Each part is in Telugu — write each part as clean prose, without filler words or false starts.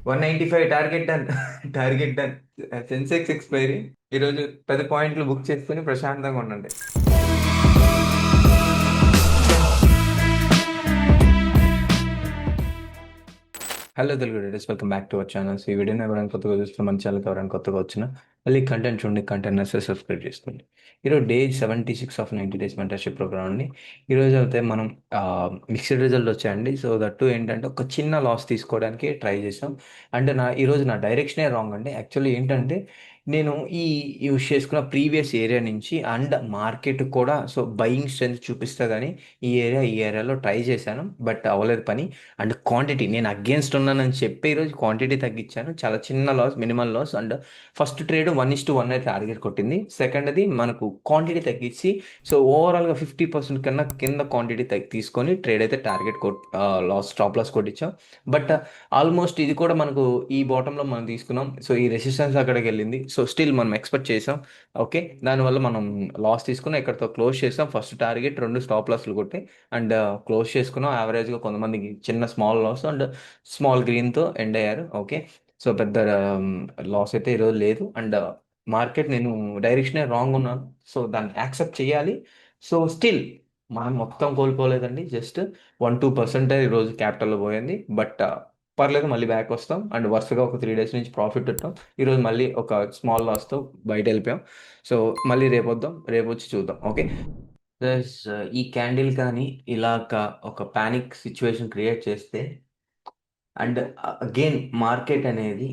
195 target done. Target done. Sensex expiry. ఈరోజు 10 పాయింట్లు బుక్ చేసుకుని ప్రశాంతంగా ఉండండి. Hello Telugu readers, welcome back to our channels. ఈ వీడియోని ఎవరైనా కొత్తగా చూస్తే మన ఛానల్కి ఎవరైనా కొత్తగా వచ్చినా మళ్ళీ కంటెంట్ చూడండి, కంటెంట్ నచ్చితే సబ్స్క్రైబ్ చేసుకోండి. ఈరోజు day 76 of 90 days mentorship program అండి. ఈరోజు అయితే మనం మిక్స్డ్ రిజల్ట్ వచ్చాయండి. సో దట్టు ఏంటంటే ఒక చిన్న లాస్ తీసుకోవడానికి ట్రై చేసాం. అంటే ఈరోజు నా డైరెక్షనే రాంగ్ అండి. యాక్చువల్లీ ఏంటంటే నేను యూస్ చేసుకున్న ప్రీవియస్ ఏరియా నుంచి అండ్ మార్కెట్ కూడా సో బయింగ్ స్ట్రెంత్ చూపిస్తా కానీ ఈ ఏరియాలో ట్రై చేశాను, బట్ అవ్వలేదు పని. అండ్ క్వాంటిటీ నేను అగేన్స్ట్ ఉన్నానని చెప్పి ఈరోజు క్వాంటిటీ తగ్గించాను. చాలా చిన్న loss, minimal loss. And first trade 1:1 అయితే టార్గెట్ కొట్టింది. సెకండ్ది మనకు క్వాంటిటీ తగ్గించి సో ఓవరాల్గా 50% కన్నా కింద క్వాంటిటీ తీసుకొని ట్రేడ్ అయితే టార్గెట్ లాస్, స్టాప్ లాస్ కొట్టించాం. బట్ ఆల్మోస్ట్ ఇది కూడా మనకు ఈ బాటంలో మనం తీసుకున్నాం. సో ఈ రెసిస్టెన్స్ అక్కడికి వెళ్ళింది. సో స్టిల్ మనం ఎక్స్పెక్ట్ చేసాం. ఓకే, దానివల్ల మనం లాస్ తీసుకున్నాం. ఇక్కడతో క్లోజ్ చేసాం. ఫస్ట్ టార్గెట్, 2 స్టాప్ లాస్లు కొట్టి అండ్ క్లోజ్ చేసుకున్నాం. యావరేజ్గా కొంతమందికి చిన్న స్మాల్ లాస్ అండ్ స్మాల్ గ్రీన్తో ఎండ్ అయ్యారు. ఓకే, సో పెద్ద లాస్ అయితే ఈరోజు లేదు. అండ్ మార్కెట్ నేను డైరెక్షనే రాంగ్ ఉన్నాను, సో దాన్ని యాక్సెప్ట్ చేయాలి. సో స్టిల్ మనం మొత్తం కోల్పోలేదండి. జస్ట్ 1-2% ఈరోజు క్యాపిటల్లో పోయింది. బట్ పర్లేదు, మళ్ళీ బ్యాక్ వస్తాం. అండ్ వరుసగా ఒక 3 డేస్ నుంచి ప్రాఫిట్ పెట్టాం. ఈరోజు మళ్ళీ ఒక స్మాల్ లాస్తో బయట వెళ్ళిపోయాం. సో మళ్ళీ రేపు వద్దాం, రేపు వచ్చి చూద్దాం. ఓకే, ప్లస్ ఈ క్యాండిల్ కానీ ఇలాగ ఒక పానిక్ సిచ్యువేషన్ క్రియేట్ చేస్తే అండ్ అగైన్ మార్కెట్ అనేది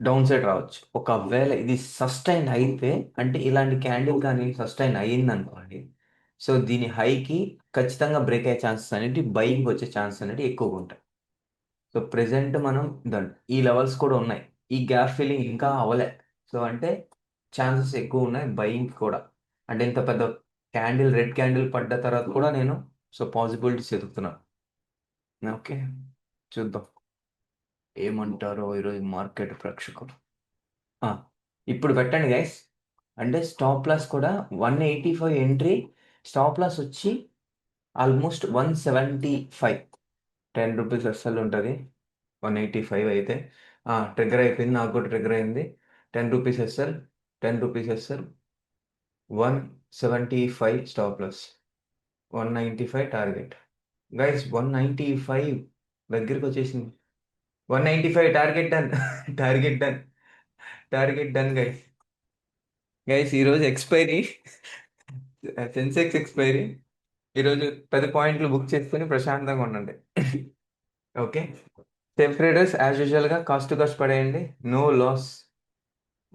డౌన్ సైడ్ రావచ్చు. ఒకవేళ ఇది సస్టైన్ అయితే, అంటే ఇలాంటి క్యాండిల్ కానీ సస్టైన్ అయ్యింది అనుకోండి, సో దీని హైకి ఖచ్చితంగా బ్రేక్ అయ్యే ఛాన్సెస్ అనేవి, బయింగ్ వచ్చే ఛాన్సెస్ అనేవి ఎక్కువగా ఉంటాయి. సో ప్రెసెంట్ మనం ఈ లెవెల్స్ కూడా ఉన్నాయి. ఈ గ్యాప్ ఫిల్లింగ్ ఇంకా అవ్వలే. సో అంటే ఛాన్సెస్ ఎక్కువ ఉన్నాయి బయింగ్ కూడా. అంటే ఇంత పెద్ద క్యాండిల్, రెడ్ క్యాండిల్ పడ్డ తర్వాత కూడా నేను సో పాసిబిలిటీస్ ఎదుగుతున్నాను. ఓకే, చూద్దాం ఏమంటారో ఈరోజు మార్కెట్ ప్రేక్షకులు. ఆ, ఇప్పుడు పెట్టండి గైస్. అంటే స్టాప్ లాస్ కూడా 185 ఎంట్రీ, స్టాప్ లాస్ వచ్చి ఆల్మోస్ట్ 175. రూ. 10 అస్సలు ఉంటుంది. 185 అయితే ట్రిగ్గర్ అయిపోయింది. నాకు కూడా ట్రిగ్గర్ అయింది. రూ. 10 ఎస్ఎల్, రూ. 10 SL, 175 stop loss, 195 target. Guys 195 దగ్గరికి వచ్చేసింది. 195 target done. Target done. Target done guys. Guys ఈరోజు ఎక్స్పైరీ, సెన్సెక్స్ ఎక్స్పైరీ. ఈరోజు 10 పాయింట్లు బుక్ చేసుకుని ప్రశాంతంగా ఉండండి. ఓకే, సేఫ్ ట్రేడర్స్ యాజ్ యూజువల్గా కాస్ట్ టు కాస్ట్ పడేయండి. No loss,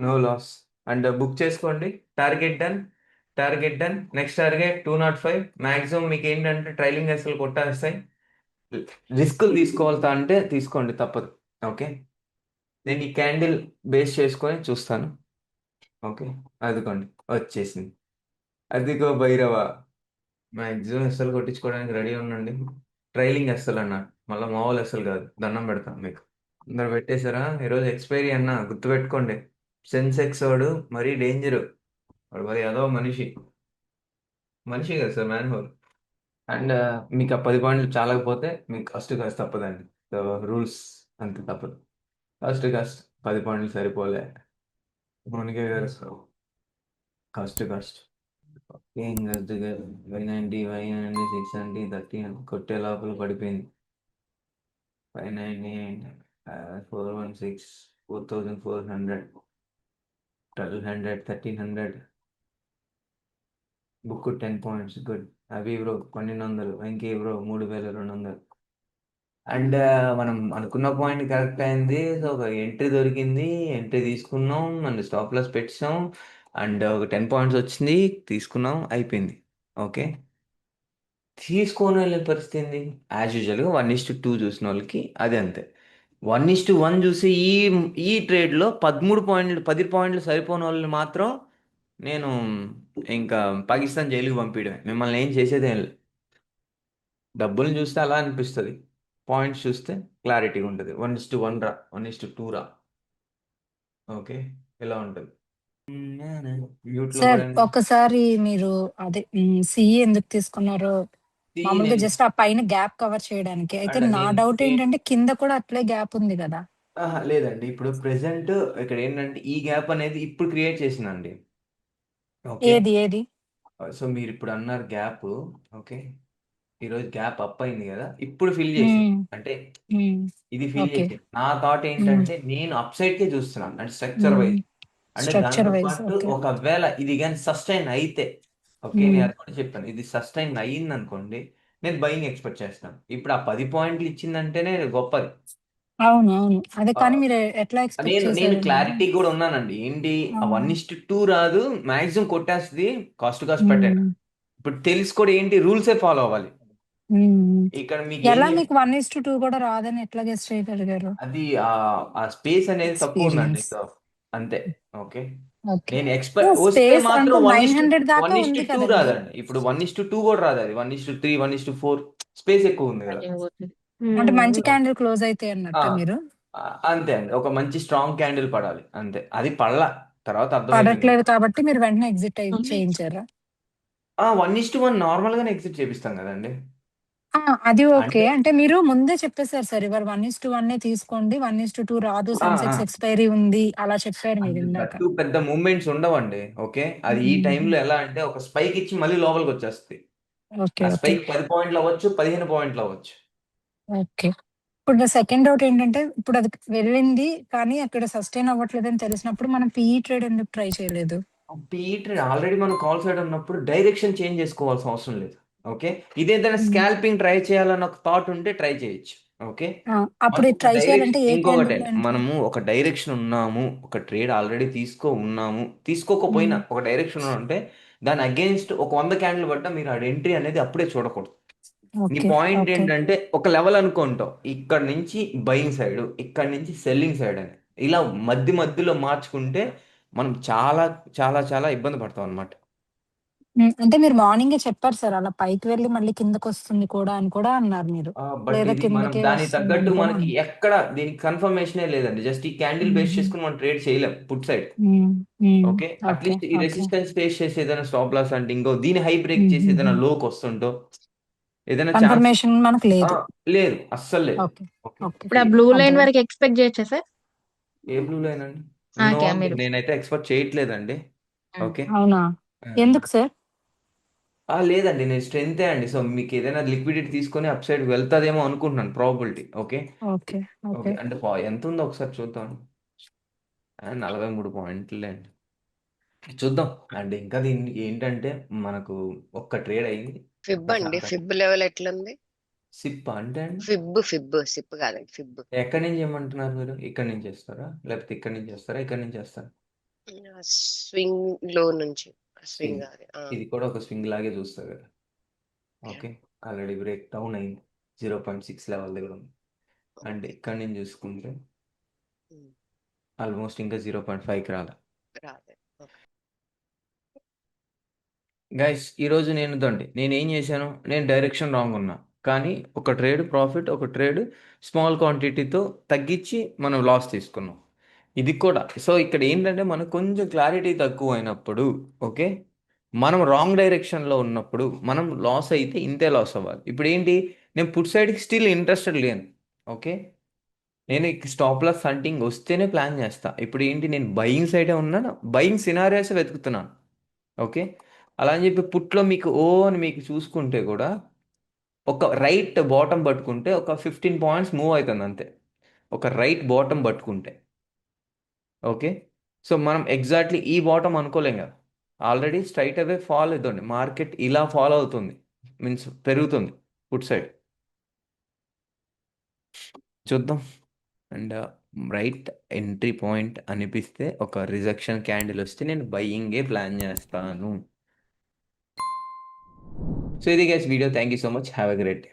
no loss. And book చేసుకోండి. Target done. Target done. Next target 205. Maximum మీకు ఏంటంటే ట్రైలింగ్ అసలు కొట్టేస్తాయి. రిస్కులు తీసుకోవాలతా అంటే తీసుకోండి, తప్పదు. ఓకే, నేను ఈ క్యాండిల్ బేస్ చేసుకొని చూస్తాను. ఓకే, అదిగోండి వచ్చేసింది. అదిగో భైరవ. మ్యాక్సిమం అస్సలు కొట్టించుకోవడానికి రెడీ ఉండండి. ట్రైలింగ్ అస్సలు అన్న, మళ్ళీ మామూలు అస్సలు కాదు. దండం పెడతాను మీకు. అందరు పెట్టేశారా? ఈరోజు ఎక్స్పైరీ అన్న, గుర్తుపెట్టుకోండి. సెన్సెక్స్ వాడు మరీ డేంజరు. వాడు మరి అదో మనిషి. మనిషి కదా సార్, మ్యాన్ హోల్. అండ్ మీకు ఆ 10 పాయింట్లు చాలకపోతే మీకు కస్ట్ కాస్ట్ తప్పదండి. సో రూల్స్ అంతే, తప్పదు. కస్ట్ కాస్ట్ 10 పాయింట్లు సరిపోలే. మౌనిక గారు కస్ట్ కాస్ట్ ఏం కాదు. 590, 590, 690, 30 కొట్టే లోపల పడిపోయింది. 590, 416, 4400, 1200, 1300. Book 10 points, good. అవి బ్రో 1200, వెంకీ బ్రో 3200. అండ్ మనం అనుకున్న పాయింట్ కరెక్ట్ అయింది. సో ఒక ఎంట్రీ దొరికింది, ఎంట్రీ తీసుకున్నాం. అండ్ స్టాప్ లాస్ పెట్టాం. అండ్ ఒక 10 పాయింట్స్ వచ్చింది, తీసుకున్నాం, అయిపోయింది. ఓకే, తీసుకొని వెళ్ళే పరిస్థితి యాజ్ యూజువల్గా 1:2 చూసిన వాళ్ళకి అది అంతే. 1:1 చూసి ఈ ట్రేడ్లో 13 పాయింట్లు, 10 పాయింట్లు సరిపోని వాళ్ళని మాత్రం నేను ఇంకా పాకిస్తాన్ జైలుకి పంపించడమే. మిమ్మల్ని ఏం చేసేదే లేదు. డబ్బులు చూస్తే అలా అనిపిస్తుంది, పాయింట్స్ చూస్తే క్లారిటీగా ఉంటుంది. 1:1 రా, 1:2 రా. ఓకే, ఇలా ఉంటుంది. మ్యూట్లో సార్ పడండి. ఒకసారి మీరు అదే సిఈ ఎందుకు తీసుకున్నారో మామూలుగా నేను జస్ట్ ఆ పైన గ్యాప్ కవర్ చేయడానికి. అయితే అండ్ నా నేను డౌట్ ఏంటంటే కింద కూడా అట్లే గ్యాప్ ఉంది కదా. లేదండి. ఇప్పుడు ప్రెజెంట్ ఇక్కడ ఏంటంటే ఈ గ్యాప్ అనేది ఇప్పుడు క్రియేట్ చేసిందండి. ఓకే. ఏది ఏది? సో మీరు ఇప్పుడు అన్నారు గ్యాప్. ఓకే. ఈరోజు గ్యాప్ అప్ అయింది కదా, ఇప్పుడు ఫిల్ చేసింది. హ్మ్. అంటే హ్మ్. ఇది ఫిల్ ఓకే. చేసింది. నా థాట్ హ్మ్. ఏంటంటే నేను అప్ సైడ్ కే చూస్తున్నాను, అంటే స్ట్రక్చర్ హ్మ్. వైజ్. అంటే స్ట్రక్చర్ దాంతో వైస్. పాటు ఓకే. ఒకవేళ ఇది కానీ సస్టైన్ అయితే, ఓకే, నేను హ్మ్. అది కూడా చెప్పాను, ఇది సస్టైన్ అయ్యింది అనుకోండి, నేను బయింగ్ ఎక్స్పెక్ట్ చేస్తాను. ఇప్పుడు ఆ 10 పాయింట్లు ఇచ్చిందంటేనే గొప్పది. అవును. అవును. అదే ఆ, కానీ మీరు ఎట్లా ఎక్స్‌పెక్ట్ నేను నేను చేశారని? క్లారిటీ కూడా ఉన్నానండి. ఏంటి ఆ! ఆ 1:2 రాదు, మాక్సిమం కొట్టేస్తుంది, కాస్ట్ టు కాస్ట్ పెట్టండి. హ్మ్. ఇప్పుడు తెలిసి కూడా ఏంటి, రూల్సే ఫాలో అవ్వాలి. హ్మ్. ఇక్కడ మీకు ఏం ఎలా మీకు 1:2 కూడా రాదని ఎట్లా గెస్ చేయగలిగారు? అది ఆ స్పేస్ అనేది తక్కువ ఉందండి. ఎక్స్‌పీరియన్స్. సో అంతే. ఓకే. ఓకే. నేను సో, ఎక్స్పెక్ట్ వస్తే స్పేస్ మాత్రం అంటే వన్ ఇస్ టు 900 వన్ దాకా ఇస్ టు ఉంది టూ కదండీ! రాదండి. ఇప్పుడు 1:2 కూడా రాదు, అది 1:3 1:4 స్పేస్ ఎక్కువ ఉంది కదా. అంటే మంచి ఓకే. క్యాండిల్ క్లోజ్ అయితే ఆ, అన్నట్టా మీరు? అంతే అండి. ఒక మంచి స్ట్రాంగ్ క్యాండిల్ పడాలి అంతే. అది పడలా, తర్వాత అర్థమైపోయింది. పడట్లేదు కాబట్టి మీరు వెంటనే ఎగ్జిట్ చేయించారా? 1:1 నార్మల్ గానే ఎగ్జిట్ చేపిస్తాం కదండి. ఆ! అది ఓకే. అంటే అంటే మీరు ముందే చెప్పేసారు సార్. ఇవాళ 1:1 తీసుకోండి. 1:2 రాదు. ఆ, సెన్సెక్స్ ఆ, ఎక్స్‌పైరీ ఉంది. అలా చెప్పారు అంటే మీరిందాక. దట్టు పెద్ద మూవ్‌మెంట్స్ ఉండవండి. ఓకే. అది ఈ హుహు. టైంలో ఎలా అంటే ఒక స్పైక్ ఇచ్చి మళ్ళీ లోపలికొచ్చేస్తది. ఓకే. ఆ ఓకే. స్పైక్ 10 పాయింట్లు అవ్వచ్చు, 15 పాయింట్లు అవ్వచ్చు. ఓకే. ఇప్పుడు నా సెకండ్ డౌట్ ఏంటంటే, ఇప్పుడు అది వెళ్ళింది కానీ అక్కడ సస్టైన్ అవ్వట్లేదని తెలిసినప్పుడు మనం పీఈ ట్రేడ్ ఎందుకు ట్రై చేయలేదు? పీఈ ట్రేడ్ ఆల్రెడీ మనం కాల్ సైడ్ ఉన్నప్పుడు డైరెక్షన్ చేంజ్ చేసుకోవాల్సిన అవసరం లేదు. ఓకే. ఇదేదైనా హ్మ్. స్కాల్పింగ్ ట్రై చేయాలన్న ఒక థాట్ ఉంటే ట్రై చేయొచ్చు. ఓకే. ఆ! అప్పుడు మనకు ఇది ఒక ట్రై చేయాలంటే డైరెక్షన్ ఏ ఇంకొకటి, క్యాండిల్‌లో ఎంట్రీ? మనము ఒక డైరెక్షన్ ఉన్నాము, ఒక ట్రేడ్ ఆల్రెడీ ఉన్నాము, తీసుకోకపోయినా హ్మ్. ఒక డైరెక్షన్ ఉంటే దాని అగేన్స్ట్ ఒక 100 క్యాండిల్ పడ్డా మీరు ఆ ఎంట్రీ అనేది అప్పుడే చూడకూడదు. నీ ఓకే. Point okay. ఏంటంటే ఒక లెవెల్ అనుకుంటావు, ఇక్కడ నుంచి బయింగ్ సైడ్, ఇక్కడ నుంచి సెల్లింగ్ సైడ్ అని, ఇలా మధ్యలో మార్చుకుంటే మనం చాలా చాలా చాలా ఇబ్బంది పడతాం అనమాట. హ్మ్. అంటే మీరు మార్నింగే చెప్పారు సార్. అలా పైకి వెళ్లి మళ్ళీ కిందకొస్తుంది కూడా అని కూడా అన్నారు మీరు. బట్ లేదా ఇది మనం కిందకే దానికి తగ్గట్టు వస్తుందని కూడా మనకి అన్నారు. ఎక్కడ దీనికి కన్ఫర్మేషనే లేదండి. జస్ట్ ఈ క్యాండిల్ బేస్ హుహు. చేసుకుని మనం ట్రేడ్ చేయలేం పుట్ సైడ్. హ్మ్. హ్మ్. ఓకే. ఓకే. అట్లీస్ట్ ఈ ఓకే. రెసిస్టెన్స్ ఫేస్ చేసి ఏదైనా స్టాప్ లాస్ అంటే ఇంకో దీని హై బ్రేక్ చేసి హుహుహు. ఏదైనా లోకి వస్తుంటో ఏదైనా ఛాన్స్. కన్ఫర్మేషన్ మనకు లేదు. లేదు, అస్సలు లేదు. ఓకే. ఓకే. ఓకే. ఇప్పుడు ఆ బ్లూ లైన్ అర్థమైంది. వరకు ఎక్స్పెక్ట్ చేయొచ్చా సార్? ఏ బ్లూ లైన్ అండి? No okay. అండి, మీరు నేనైతే ఎక్స్‌పెక్ట్ చేయట్లేదండి. ఓకే. అవునా? ఆ! ఎందుకు సార్? లేదండి. నేను స్ట్రెంతే అండి. సో, మీకేదైనా లిక్విడిటీ తీసుకొని అప్ సైడ్ వెళ్తదేమో అనుకుంటున్నాను, probability. Okay. Okay. Okay. Okay. అంటే ఎంతుందో ఒకసారి చూద్దాం. 43 పాయింట్లులేండి. చూద్దాం. అండ్ ఇంకా దీనికి ఏంటంటే మనకు ఒక్క ట్రేడ్ అయింది. ఫిబ్ అండి. ప్రశాంతంగా. ఫిబ్ లెవెల్ ఎట్లుంది? సిప్ అంటే అండి? సిప్ కాదండి, ఫిబ్. ఎక్కడి నుంచి చేయమంటున్నారు మీరు? ఇక్కడి నుంచి చేస్తారా? లేకపోతే ఇక్కడి నుంచి చేస్తారా? ఇక్కడి నుంచి చేస్తారా? స్వింగ్ లో నుంచి. Swing swing. అది. ఇది కూడా ఒక స్వింగ్ లాగే చూస్తారు కదా. ఓకే. ఆల్రెడీ బ్రేక్ డౌన్ అయింది. 0.6 లెవెల్ దగ్గర ఉంది. And okay. ఇక్కడి నుంచి చూసుకుంటే ఆల్మోస్ట్ ఇంకా 0.5కి రాలే. రాదే. ఓకే. గైస్ ఈరోజు నేనేం చేశాను, నేను డైరెక్షన్ రాంగ్ ఉన్నా, కానీ ఒక ట్రేడ్ ప్రాఫిట్, ఒక ట్రేడ్ స్మాల్ క్వాంటిటీతో తగ్గించి మనం లాస్ తీసుకున్నాం. ఇది కూడా సో ఇక్కడ ఏంటంటే మనకు కొంచెం క్లారిటీ తక్కువ అయినప్పుడు, ఓకే, మనం రాంగ్ డైరెక్షన్లో ఉన్నప్పుడు మనం లాస్ అయితే ఇంతే లాస్ అవ్వాలి. ఇప్పుడు ఏంటి, నేను పుట్ సైడ్కి స్టిల్ ఇంట్రెస్టెడ్ లేను. ఓకే. నేను స్టాప్ లాస్ హంటింగ్ వస్తేనే ప్లాన్ చేస్తా. ఇప్పుడు ఏంటి, నేను బయింగ్ సైడే ఉన్నాను, బయింగ్ సినారియోస్ వెతుకుతున్నాను. ఓకే. అలా అని చెప్పి పుట్లో మీకు అని మీకు చూసుకుంటే కూడా ఒక రైట్ బాటమ్ పట్టుకుంటే ఒక 15 పాయింట్స్ మూవ్ అవుతుంది అంతే. ఒక రైట్ బాటమ్ పట్టుకుంటే. ఓకే. సో మనం ఎగ్జాక్ట్లీ ఈ బాటమ్ అనుకోలేం కదా. ఆల్రెడీ స్ట్రైట్ అవే ఫాల్ అవుతుంది మార్కెట్, ఇలా ఫాలో అవుతుంది, మీన్స్ పెరుగుతుంది పుట్ సైడ్. చూద్దాం. అండ్ రైట్ ఎంట్రీ పాయింట్ అనిపిస్తే ఒక రిజెక్షన్ క్యాండిల్ వస్తే నేను బయ్యింగే ప్లాన్ చేస్తాను. సో ఇది guys video. Thank you so much. Have a great day.